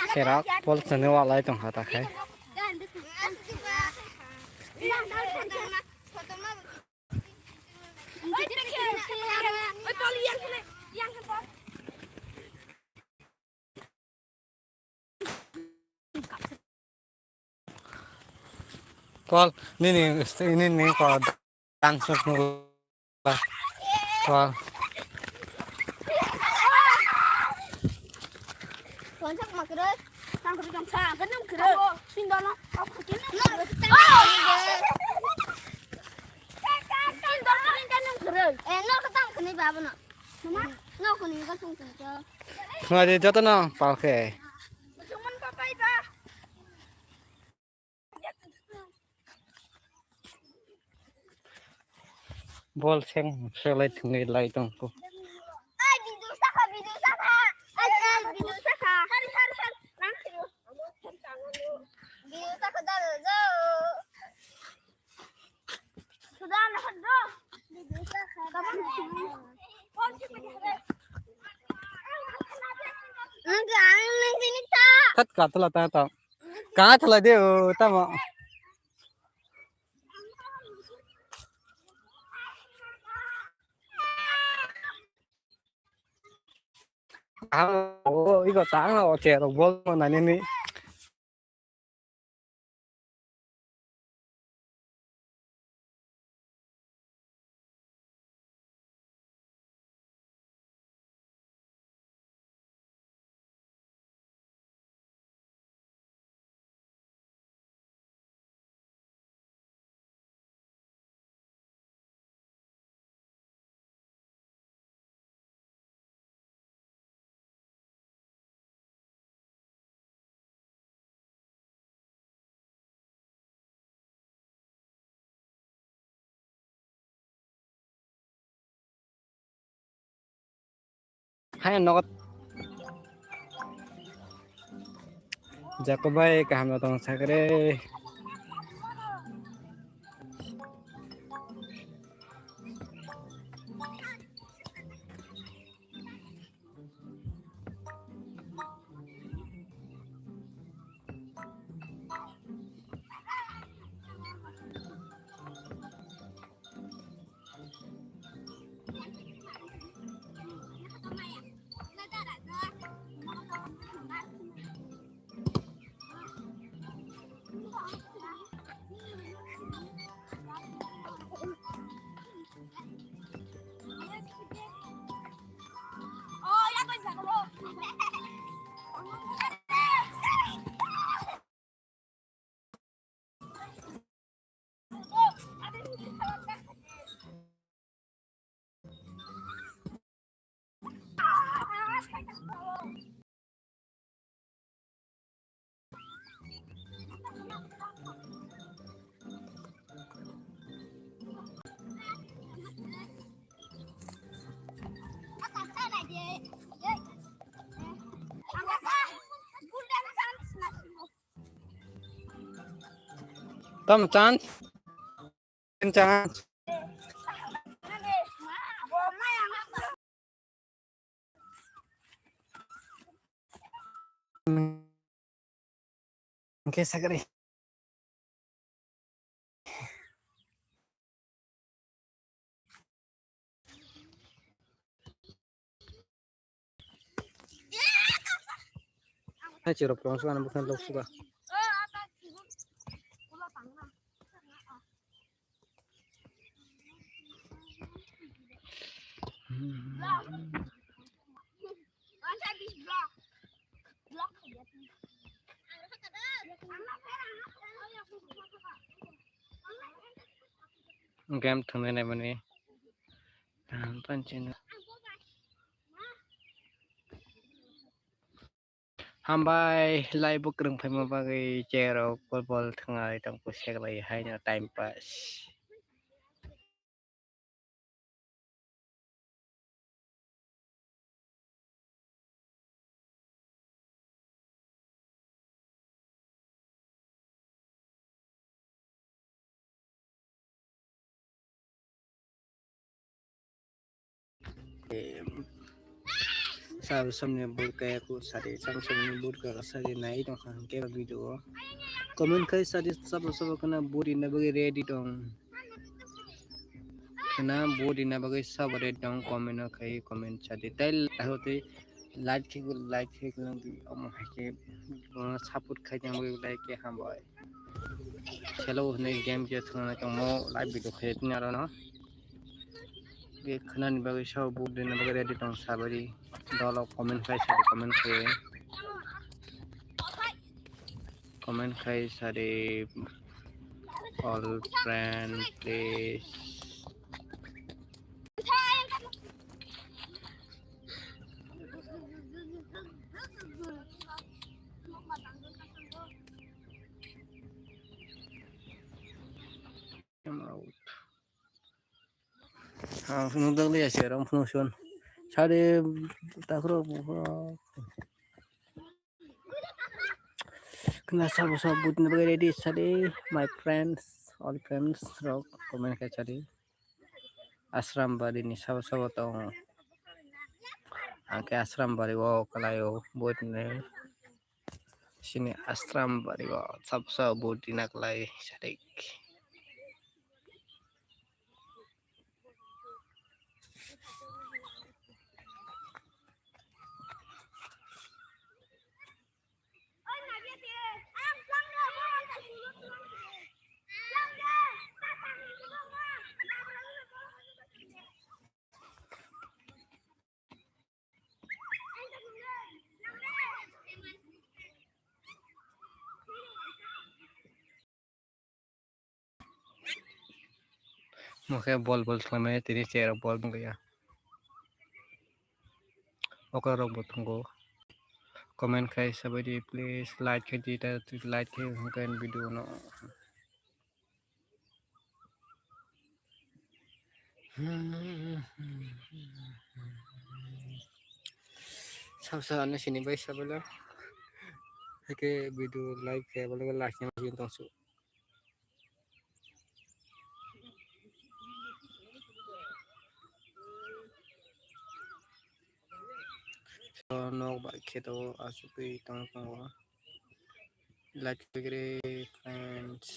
Serak pol sene walai tong hata khai Kol ini kol langsung kol Kontak makrel, tangkap jam sa, kenapa kere? Sindano, aku kini. Sindano ini kan kere. No ketang kini bawa no. No kini kan sungguh je. Nggak ada jatuh no, pakai. Cuman papa itu. Bol seng selai tinggi lagi tongku. Bidu saka. Bidu saka. Hari. Langsung. Bidu saka dah jauh. Sudah nak dah. Bidu saka. Kapan? Enggak, ini sini tak. Kat kata lah tahu. Kata lah dia, tahu. Oh, 이거 땅아 어째로 bolon ini. Hai nok. Jakobai kaham tong sagre. Tam chance. Chance. Oke sagre. Hai ciro promosikan bukan lo suka. Game thungai nai mani. Pancen. Hambai lai bukrung phai ma bagai chero bol thangai tang pusek lai hai na time pass. Samne bur kaya ku sari samne bur ka sari nai dong khang ke video comment khai sari sabo kana buri na bagi ready dong kana buri na bagi sab ready dong comment khai comment sari tel hote like ke lang di am ke support khai jang bagi like ke ham boy chelo ne game je thona tong mo live video khai tin aro no ge khana ni bagi sab buri na bagi ready dong sabari dolo comment khai sari comment khai sari all friend please come out phunu dang le share ram phunu son sare takro kena sabo but na bagay ready sare my friends all friends rock comment khai sare ashram bari ni sabo tong angke ashram bari wo kalayo but ne sini ashram bari wo sabo but dinak lai sare Mukhe bol selama tini chair bol gaya oka rok tunggu comment khai sabari please like khai dita like khai hungkan video no sabsa ane sini bai sabala ke video like khai bola like nya mungkin tongsu so no ba kheto asupi tong like vagere friends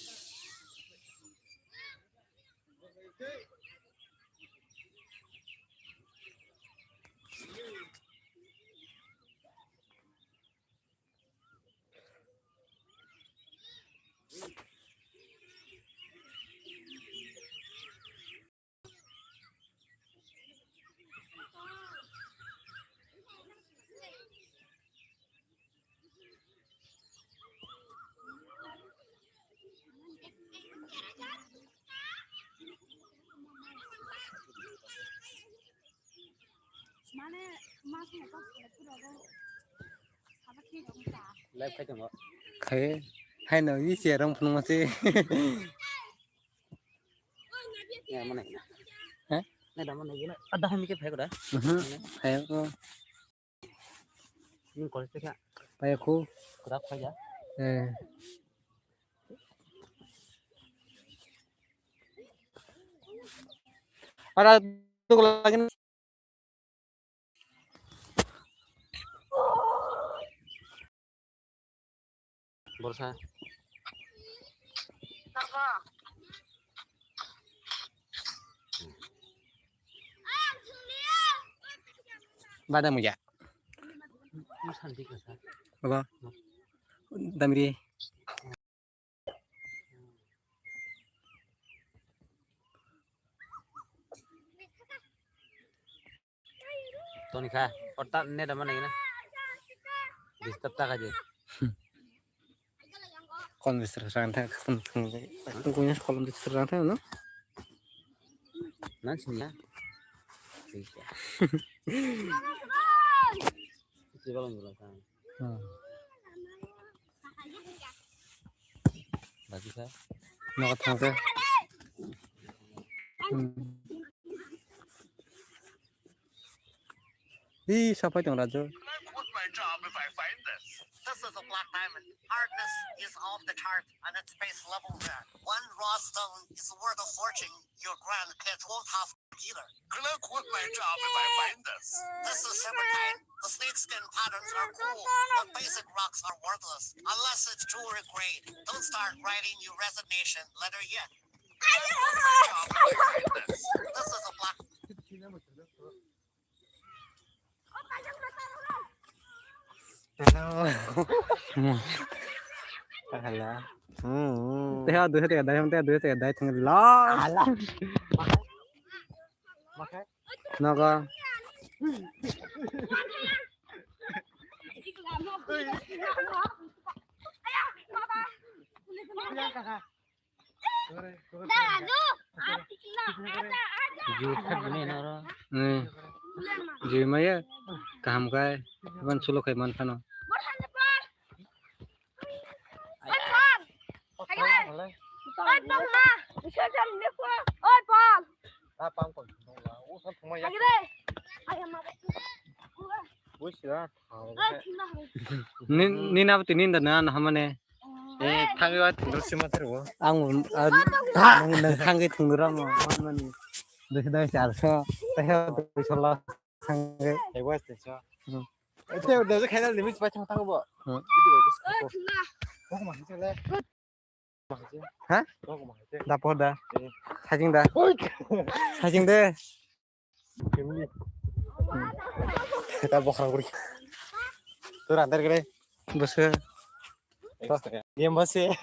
live khai tong khai hai no yi chair ram phunu ma se Ya mana ini? Hah? Ini dah mana ini? Ada kami ke pihak dah. hai ko Ini kalau sih pai ko kerap saja. ada tu lagi Borsa. bada mu ya Ini santi kesal. baba damri Tony kah? Otak ini dah mana ini? Disturb tak aja. kon diserang ta punya kolom diserang ta no Nanti sini ya. Bisa. Coba kan jelaskan. Bagi kah? no ta ta Ih, siapa yang rajo? This is a black diamond. Hardness is off the chart, and its base level there. One raw stone is worth a fortune. Your grandkids won't have either. This is serpentine. The snake skin patterns are cool, but basic rocks are worthless unless it's jewelry grade. Don't start writing your resignation letter yet. This is a black. Alah. Teh aduh teh ada tengah lah. Alah. Naga. Ji maya kaham kai ban sulo kai man thano. Nina betul ninda na hamane. 타기와 들었으면 들어. Ang nang hangi tungura mo man deh charso teh sola hangi 이거 했어. 저 너도 캐날 리미트 빠창 타고 봐. 먹으면 하실래? Hah? 먹으면 하실. dapur dah sajing dah sajing deh kita bokar guri. Tuh antar kere. bos Dia masih